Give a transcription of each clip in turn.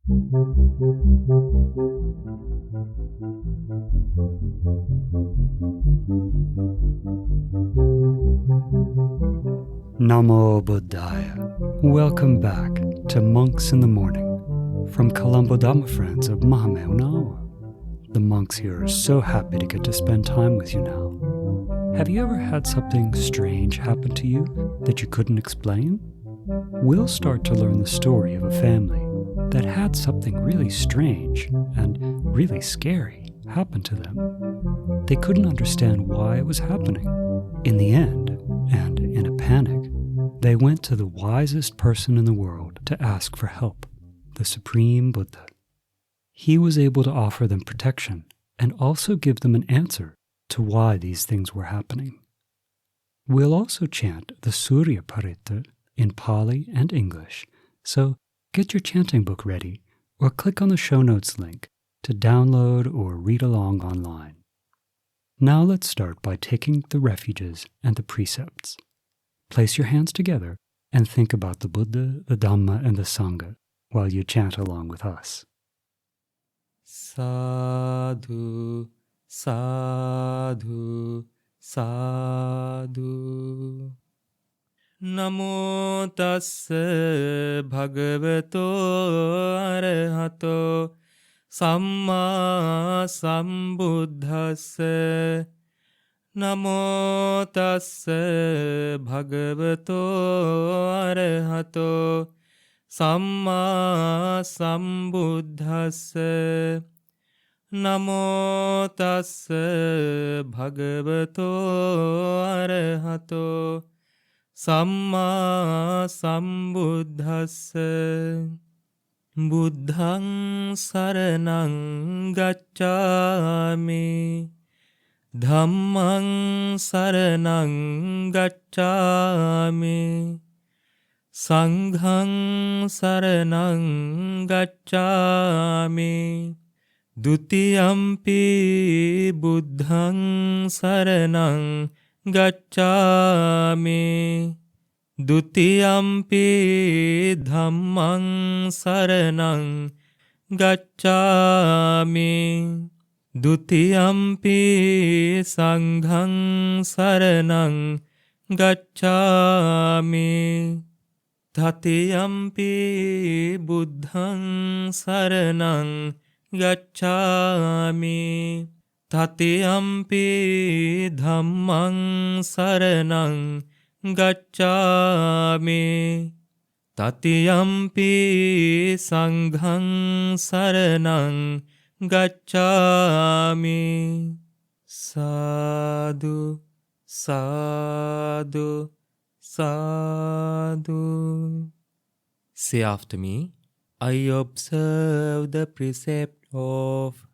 Namo Buddhaya. Welcome back to Monks in the Morning from Colombo Dhamma Friends of Mahame Unawa. The monks here are so happy to get to spend time with you now. Have you ever had something strange happen to you that you couldn't explain? We'll start to learn the story of a family that had something really strange and really scary happen to them. They couldn't understand why it was happening. In the end, and in a panic, they went to the wisest person in the world to ask for help, the Supreme Buddha. He was able to offer them protection and also give them an answer to why these things were happening. We'll also chant the Suriya Paritta in Pali and English, so get your chanting book ready or click on the show notes link to download or read along online. Now let's start by taking the refuges and the precepts. Place your hands together and think about the Buddha, the Dhamma, and the Sangha while you chant along with us. Sadhu, sadhu, sadhu. Namo tassa bhagavato arahato samma sambuddhassa. Namo tassa bhagavato arahato samma sambuddhassa. Namo tassa bhagavato arahato samma sambuddhassa. Buddhaṃ saraṇaṃ gacchāmi. Dhammaṃ saraṇaṃ gacchāmi. Saṅghaṃ saraṇaṃ gacchāmi. Dutiyampi buddhaṃ saraṇaṃ gacchāmi. Dutiyampi dhammaṃ saraṇaṃ gacchāmi. Dutiyampi saṅghaṃ saraṇaṃ gacchāmi. Tatiyampi buddhaṃ saraṇaṃ gacchāmi. Tatiyampi dhammaṃ saraṇaṃ gacchāmi. Tatiyampi saṅghaṃ saraṇaṃ gacchāmi. Sadhu, sadhu, sadhu. Say after me, I observe the precept of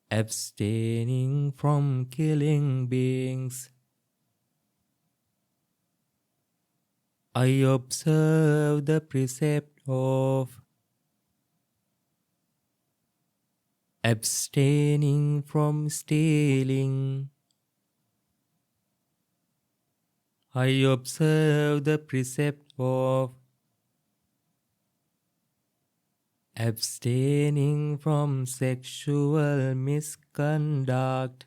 abstaining from killing beings. I observe the precept of abstaining from stealing. I observe the precept of abstaining from sexual misconduct.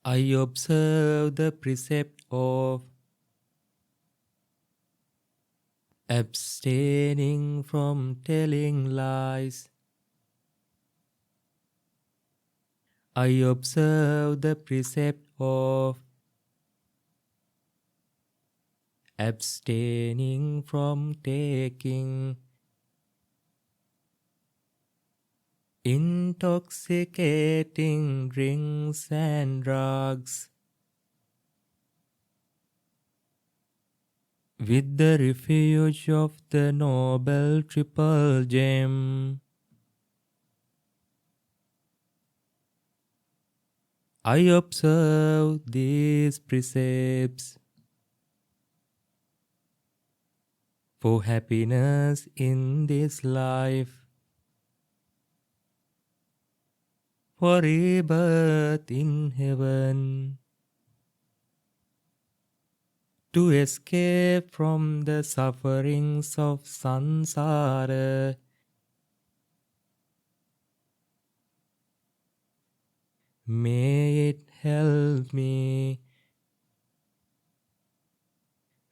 I observe the precept of abstaining from telling lies. I observe the precept of abstaining from taking intoxicating drinks and drugs. With the refuge of the Noble Triple Gem, I observe these precepts for happiness in this life, for rebirth in heaven, to escape from the sufferings of samsara. May it help me.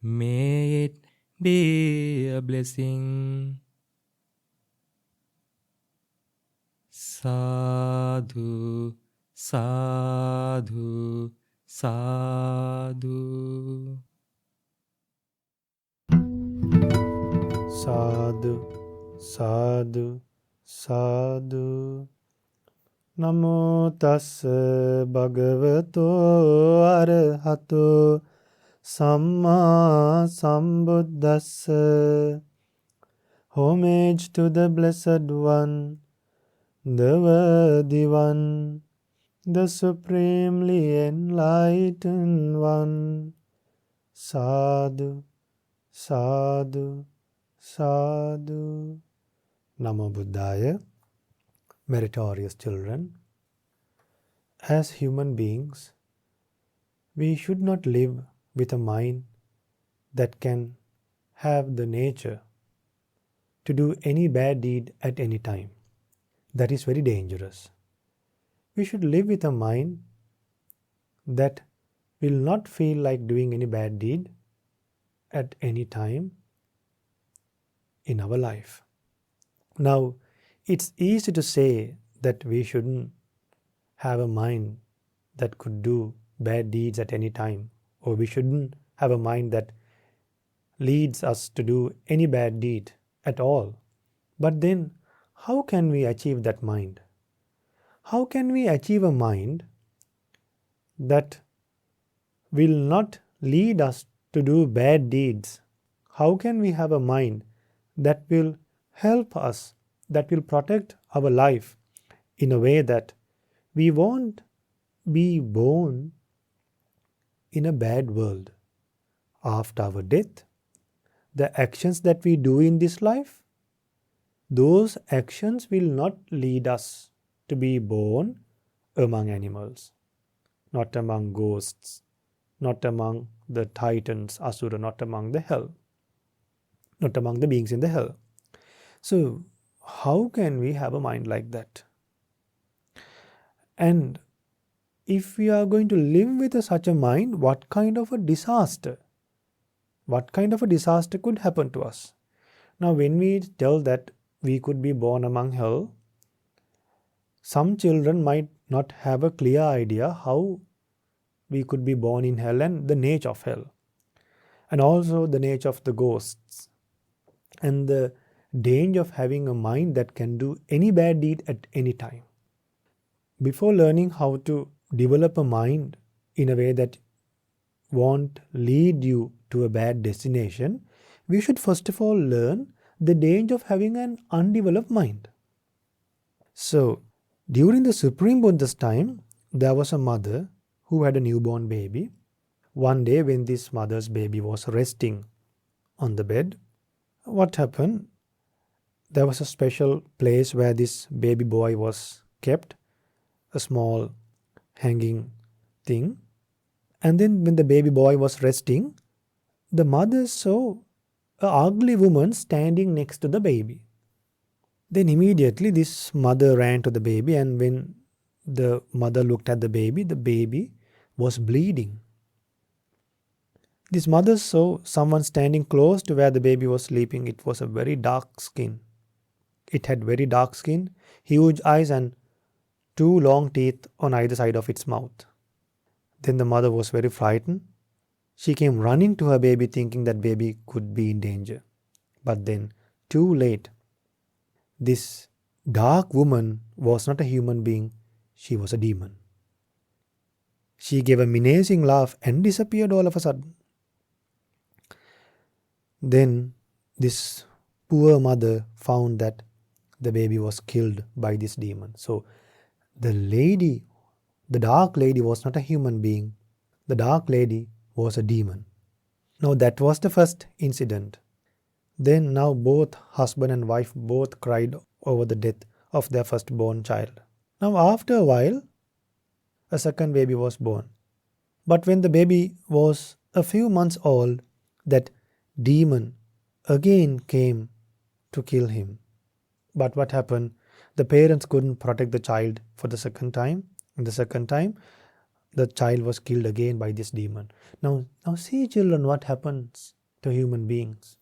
May it be a blessing. Sadhu, sadhu, sadhu. Sadhu, sadhu, sadhu. Namo tassa bhagavato arahato samma sambuddhassa. Homage to the Blessed One, the Worthy One, the Supremely Enlightened One. Sadhu, sadhu, sadhu. Namo Buddhaya. Meritorious children, as human beings, we should not live with a mind that can have the nature to do any bad deed at any time. That is very dangerous. We should live with a mind that will not feel like doing any bad deed at any time in our life. Now, it's easy to say that we shouldn't have a mind that could do bad deeds at any time, or we shouldn't have a mind that leads us to do any bad deed at all. But then, how can we achieve that mind? How can we achieve a mind that will not lead us to do bad deeds? How can we have a mind that will help us, that will protect our life in a way that we won't be born in a bad world? After our death, the actions that we do in this life, those actions will not lead us to be born among animals, not among ghosts, not among the titans, asura, not among the hell, not among the beings in the hell. So, how can we have a mind like that? And if we are going to live with such a mind, what kind of a disaster? What kind of a disaster could happen to us? Now, when we tell that we could be born among hell, some children might not have a clear idea how we could be born in hell and the nature of hell, and also the nature of the ghosts, and the danger of having a mind that can do any bad deed at any time. Before learning how to develop a mind in a way that won't lead you to a bad destination, we should first of all learn the danger of having an undeveloped mind. So, during the Supreme Buddha's time, there was a mother who had a newborn baby. One day, when this mother's baby was resting on the bed, what happened? There was a special place where this baby boy was kept, a small hanging thing. And then when the baby boy was resting, the mother saw an ugly woman standing next to the baby. Then immediately this mother ran to the baby, and when the mother looked at the baby was bleeding. This mother saw someone standing close to where the baby was sleeping. It was a very dark skin. It had very dark skin, huge eyes, and 2 long teeth on either side of its mouth. Then the mother was very frightened. She came running to her baby thinking that baby could be in danger. But then, too late. This dark woman was not a human being, she was a demon. She gave a menacing laugh and disappeared all of a sudden. Then this poor mother found that the baby was killed by this demon. So the dark lady was not a human being. The dark lady was a demon. Now that was the first incident. Then now both husband and wife both cried over the death of their firstborn child. Now after a while, a second baby was born. But when the baby was a few months old, that demon again came to kill him. But what happened? The parents couldn't protect the child for the second time. And the second time, the child was killed again by this demon. Now see, children, what happens to human beings.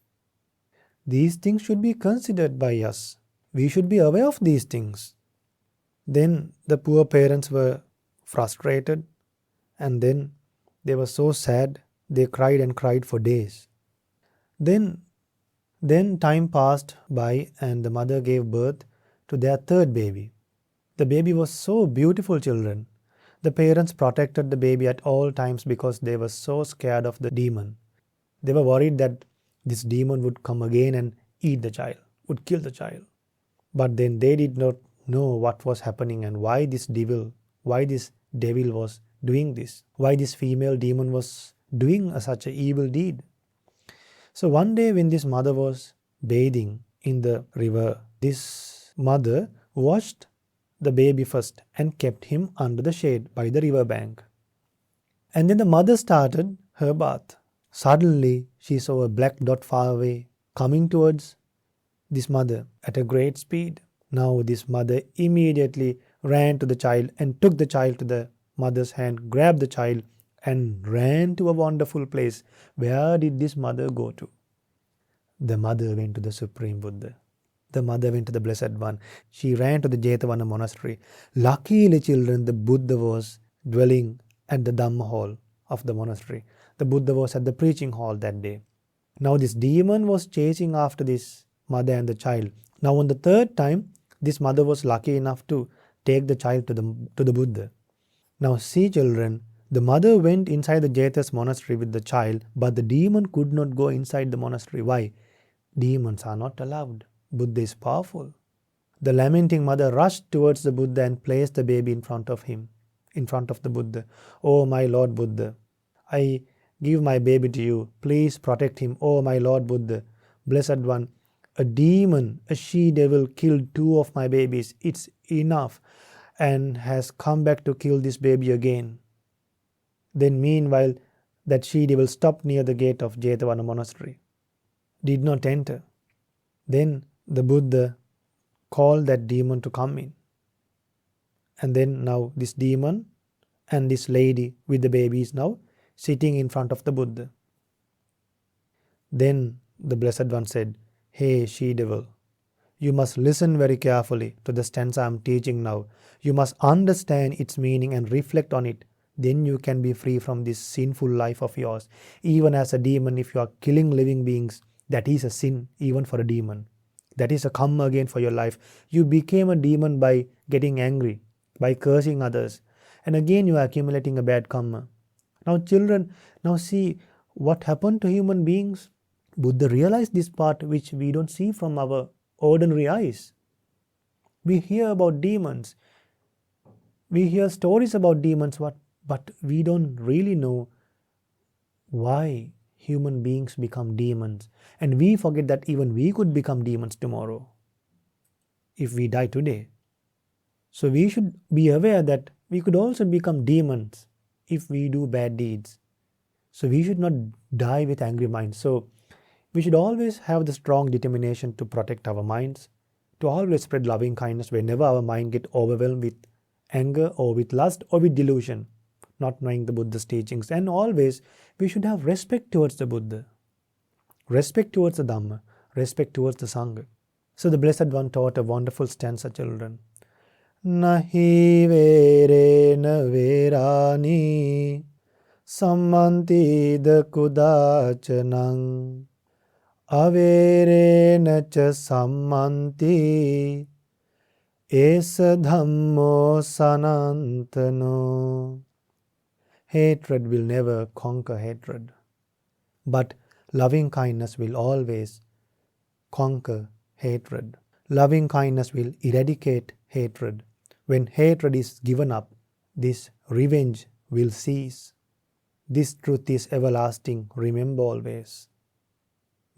These things should be considered by us. We should be aware of these things. Then the poor parents were frustrated, and then they were so sad, they cried and cried for days. Then time passed by, and the mother gave birth to their third baby. The baby was so beautiful, children. The parents protected the baby at all times because they were so scared of the demon. They were worried that this demon would come again and eat the child, would kill the child. But then they did not know what was happening and why this devil was doing this, why this female demon was doing such an evil deed. So one day when this mother was bathing in the river, this mother washed the baby first and kept him under the shade by the river bank. And then the mother started her bath. Suddenly she saw a black dot far away coming towards this mother at a great speed. Now this mother immediately ran to the child and took the child to the mother's hand, grabbed the child and ran to a wonderful place. Where did this mother go to? The mother went to the Supreme Buddha. The mother went to the Blessed One. She ran to the Jetavana monastery. Luckily, children, the Buddha was dwelling at the Dhamma hall of the monastery. The Buddha was at the preaching hall that day. Now this demon was chasing after this mother and the child. Now on the third time, this mother was lucky enough to take the child to the Buddha. Now see, children, the mother went inside the Jeta's monastery with the child, but the demon could not go inside the monastery. Why? Demons are not allowed. Buddha is powerful. The lamenting mother rushed towards the Buddha and placed the baby in front of him, in front of the Buddha. Oh my Lord Buddha, I give my baby to you. Please protect him. Oh my Lord Buddha, Blessed One, a demon, a she-devil killed 2 of my babies. It's enough, and has come back to kill this baby again. Then meanwhile, that she-devil stopped near the gate of Jetavana monastery, did not enter. Then the Buddha called that demon to come in. And then now this demon and this lady with the baby is now sitting in front of the Buddha. Then the Blessed One said, "Hey she-devil, you must listen very carefully to the stanza I am teaching now. You must understand its meaning and reflect on it. Then you can be free from this sinful life of yours. Even as a demon, if you are killing living beings, that is a sin even for a demon. That is a karma again for your life. You became a demon by getting angry, by cursing others. And again you are accumulating a bad karma." Now children, now see what happened to human beings. Buddha realized this part which we don't see from our ordinary eyes. We hear about demons. We hear stories about demons, but we don't really know why human beings become demons. And we forget that even we could become demons tomorrow if we die today. So we should be aware that we could also become demons if we do bad deeds. So we should not die with angry minds. So we should always have the strong determination to protect our minds, to always spread loving kindness whenever our mind gets overwhelmed with anger or with lust or with delusion, not knowing the Buddha's teachings. And always we should have respect towards the Buddha, respect towards the Dhamma, respect towards the Sangha. So the Blessed One taught a wonderful stanza, children. Nahi verena verani sammanti kudachanang averena cha sammanti esa dhammo sanantano. Hatred will never conquer hatred, but loving kindness will always conquer hatred. Loving kindness will eradicate hatred. When hatred is given up, this revenge will cease. This truth is everlasting, remember always.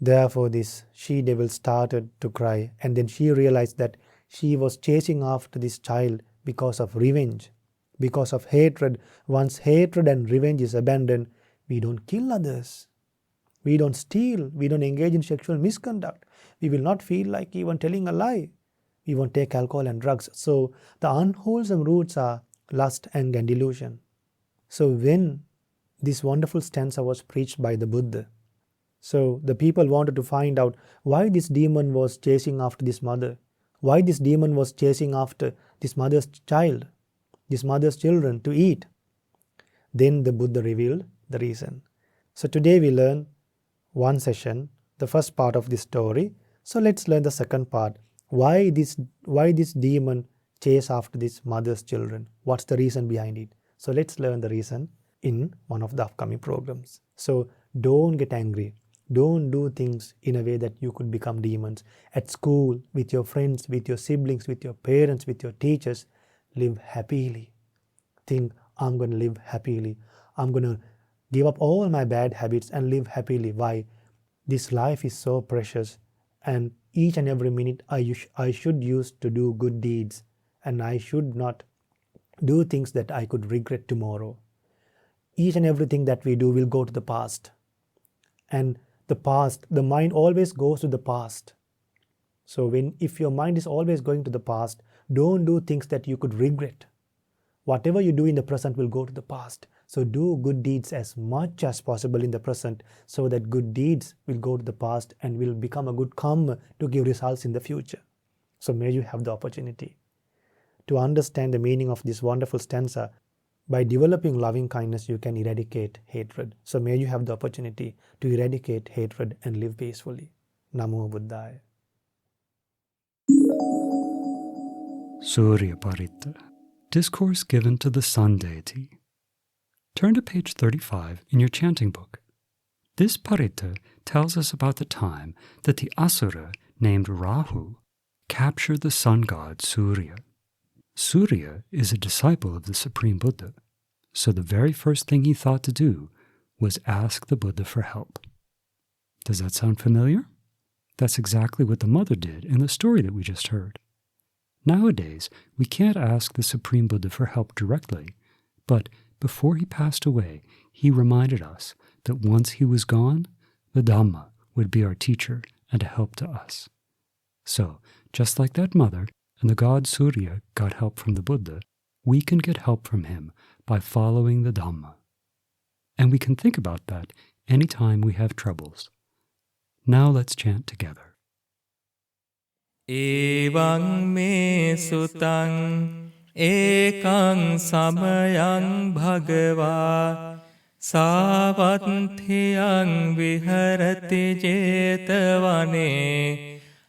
Therefore this she-devil started to cry, and then she realized that she was chasing after this child because of revenge, because of hatred. Once hatred and revenge is abandoned, We don't kill others. We don't steal. We don't engage in sexual misconduct. We will not feel like even telling a lie. We won't take alcohol and drugs. So the unwholesome roots are lust, anger, and delusion. So when this wonderful stanza was preached by the Buddha, so the people wanted to find out why this demon was chasing after this mother, why this demon was chasing after this mother's child, this mother's children to eat. Then the Buddha revealed the reason. So today we learn one session, the first part of this story. So let's learn the second part. Why this demon chase after this mother's children? What's the reason behind it? So let's learn the reason in one of the upcoming programs. So don't get angry. Don't do things in a way that you could become demons. At school, with your friends, with your siblings, with your parents, with your teachers, live happily. Think, I'm going to live happily. I'm going to give up all my bad habits and live happily. Why? This life is so precious, and each and every minute I should use to do good deeds, and I should not do things that I could regret tomorrow. Each and everything that we do will go to the past. And the past, the mind always goes to the past. So if your mind is always going to the past, don't do things that you could regret. Whatever you do in the present will go to the past. So do good deeds as much as possible in the present, so that good deeds will go to the past and will become a good karma to give results in the future. So may you have the opportunity to understand the meaning of this wonderful stanza. By developing loving kindness, you can eradicate hatred. So may you have the opportunity to eradicate hatred and live peacefully. Namo Buddhaya. Suriya Paritta, discourse given to the sun deity. Turn to page 35 in your chanting book. This Paritta tells us about the time that the Asura named Rahu captured the sun god Surya. Surya is a disciple of the Supreme Buddha, so the very first thing he thought to do was ask the Buddha for help. Does that sound familiar? That's exactly what the mother did in the story that we just heard. Nowadays, we can't ask the Supreme Buddha for help directly, but before he passed away, he reminded us that once he was gone, the Dhamma would be our teacher and a help to us. So, just like that mother and the god Surya got help from the Buddha, we can get help from him by following the Dhamma. And we can think about that anytime we have troubles. Now let's chant together. Evaṃ me sutaṃ ekaṃ samayaṃ bhagavā sāvatthiyaṃ viharati jetavane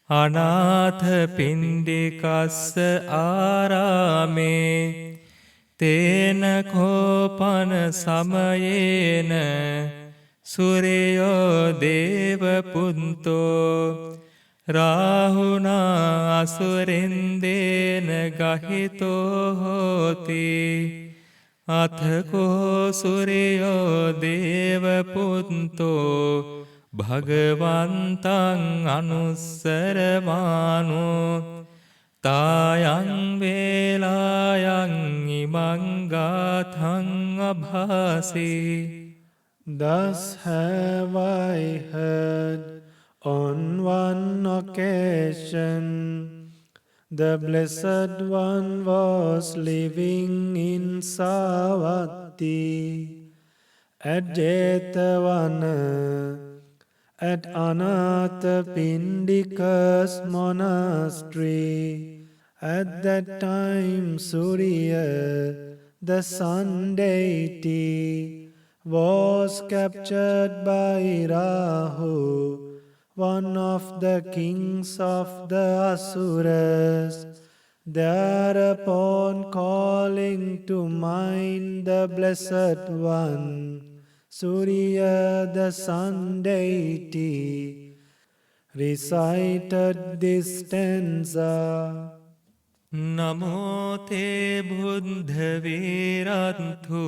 අනාථ පිණ්ඩිකස්ස ආරාමේ තේන කෝපන සමයේන සුරියෝ දේවපුන්තෝ රාහුනා අසුරින්දේන ගහිතෝ හෝති අථකෝ සුරියෝ දේවපුන්තෝ භගවන්තං අනුස්සරමානෝ තායං වේලායං ඉමං ගාථං අභාසී. Thus have I heard on one occasion the Blessed One was living in Savatthi at Jetavana, at Anathapindika's monastery. At that time Surya, the sun deity, was captured by Rahu, one of the kings of the Asuras. Thereupon, calling to mind the Blessed One, Surya the sun deity, recited this stanza. Namo te buddha virantu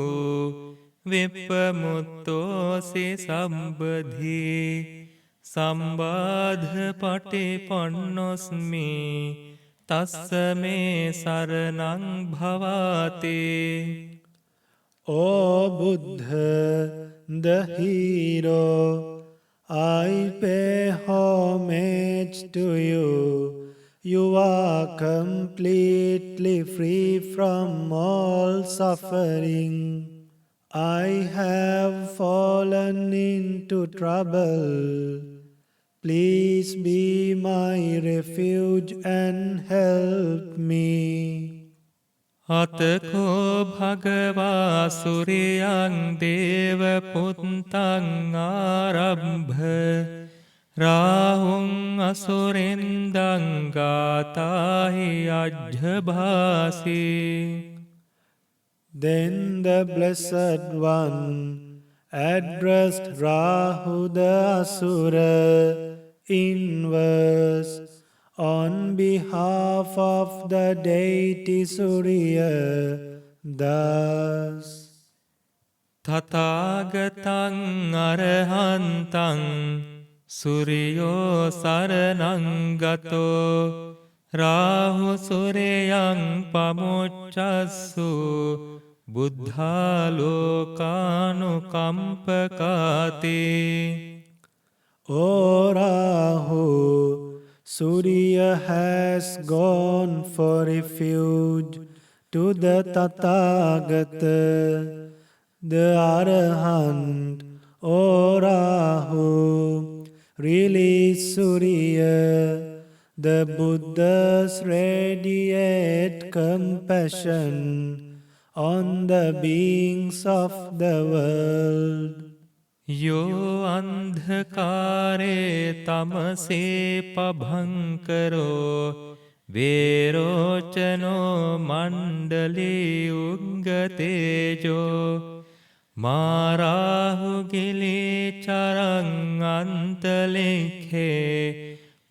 vipamuttosi sambadhi sambadha patipannosmi tassa me saranang bhavati. O Buddha, the hero, I pay homage to you. You are completely free from all suffering. I have fallen into trouble. Please be my refuge and help me. අතකෝ භගවා සුරියං දේව පුත්තං ආරබ්භ රාහුං අසුරින්දං ගාතාහි අජ්ජභාසි. Then the Blessed One addressed Rahu the Asura in verse on behalf of the deity Suriya thus. තථාගතං අරහන්තං සුරියෝ සරණං ගතෝ Rahu සුරියං පමුච්චස්සු බුද්ධාලෝකානුකම්පකාති. O Rahu, Suriya has gone for refuge to the Tathagata, the Arahant. O Rahu, release Suriya, the Buddha's radiate compassion on the beings of the world. යෝ අන්ධකාරේ තමසේ පභංකරෝ වේරෝචනෝ මණ්ඩලී උග්ගතේජෝ මාරාහුගිලි චරං අන්තලික්ඛේ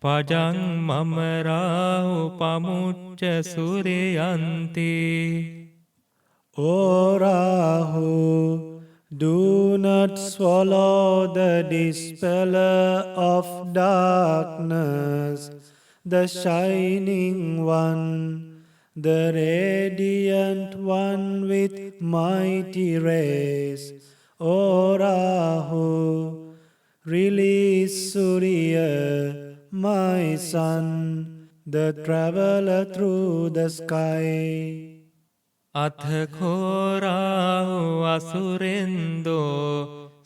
පජං මමරාහු පමුච්ච සුරියන්ති. O Rahu, do not swallow the dispeller of darkness, the shining one, the radiant one with mighty rays. O Rahu, release Suriya, my son, the traveler through the sky. අතකෝ රාහු අසුරෙන්දෝ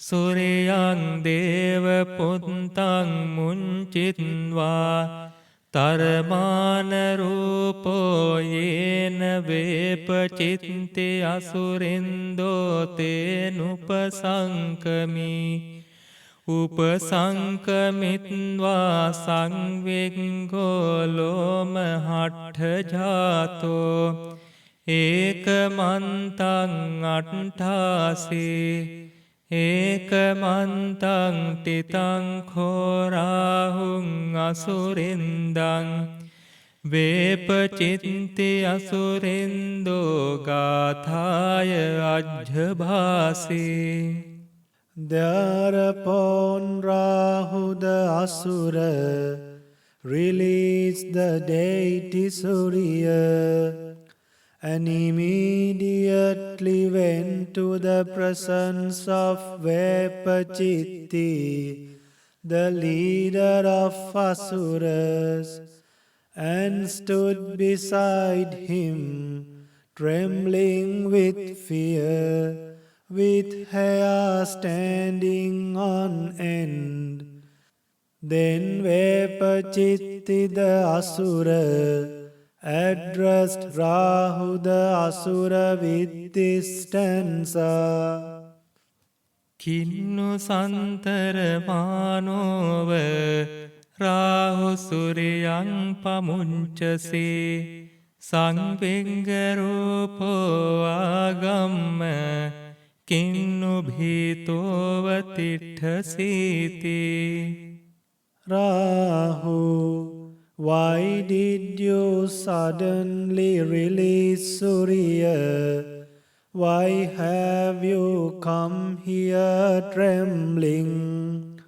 සුරියං දේව පුත්තං මුංචිත්වා තරමාන රූපෝ යේන වේපචිත්ති අසුරෙන්දෝ තේනුපසංකමි. උපසංකමිත්වා සංවිග්ගෝ ලෝමහට්ඨ ජාතෝ ඒකමන්තං අට්ඨාසි ඒකමන්තං තිතං khorāhuං අසුරින්දං වේපචිත්ති අසුරින්දෝ ගාථාය අජ්ජභාසි. Thereupon Rahu the Asura released the deity Suriya and immediately went to the presence of Vepachitti, the leader of Asuras, and stood beside him, trembling with fear, with hair standing on end. Then Vepachitti the Asura addressed Rahu the Asura with this stanza. කින්නු සන්තරමානෝව Rahu සුරියං පමුංචසි සංවිග්ගරූපෝ ආගම්ම කින්නු භීතෝව තිට්ඨසීති. Rahu, why did you suddenly release Suriya? Why have you come here trembling?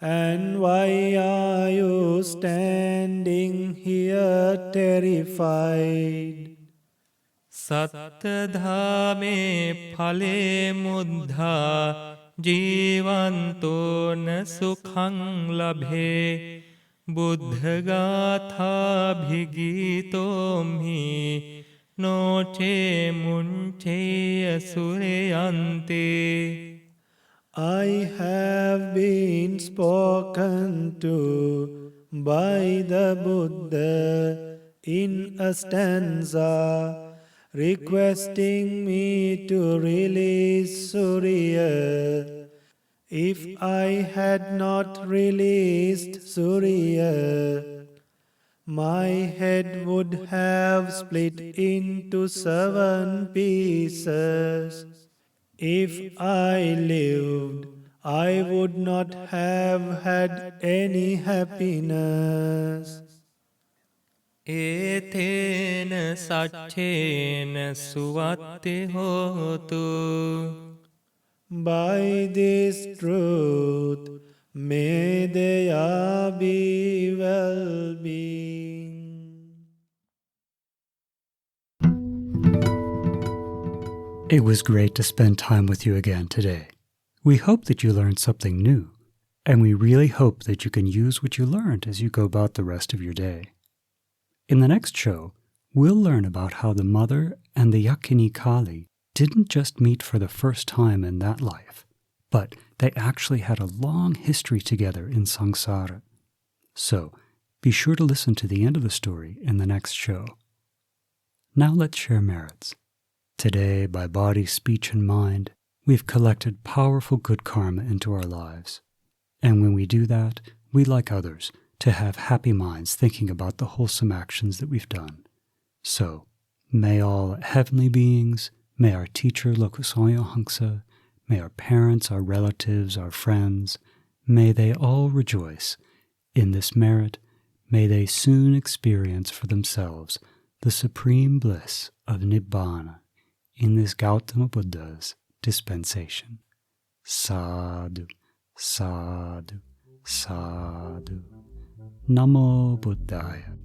And why are you standing here terrified? සත්තධාමේ ඵලේ මුද්ධා ජීවන්තෝන සුඛං ලභේ බුද්ධගාථාභිගීතෝම්හි නොචේ මුංචේය සුරයන්තේ. I have been spoken to by the Buddha in a stanza, requesting me to release Suriya. If I had not released Suriya, my head would have split into 7 pieces. If I lived, I would not have had any happiness. ඒතේන සච්චේන සුවත්ති හෝතු. By this truth, may there be well-being. It was great to spend time with you again today. We hope that you learned something new, and we really hope that you can use what you learned as you go about the rest of your day. In the next show, we'll learn about how the mother and the Yakkhini Kālī didn't just meet for the first time in that life, but they actually had a long history together in samsara. So, be sure to listen to the end of the story in the next show. Now let's share merits. Today, by body, speech, and mind, we've collected powerful good karma into our lives. And when we do that, we, like others, to have happy minds thinking about the wholesome actions that we've done. So, may all heavenly beings, may our teacher Lokusoyo Hangsa, may our parents, our relatives, our friends, may they all rejoice in this merit. May they soon experience for themselves the supreme bliss of Nibbana in this Gautama Buddha's dispensation. Sadhu, sadhu, sadhu. Namo Buddhaya.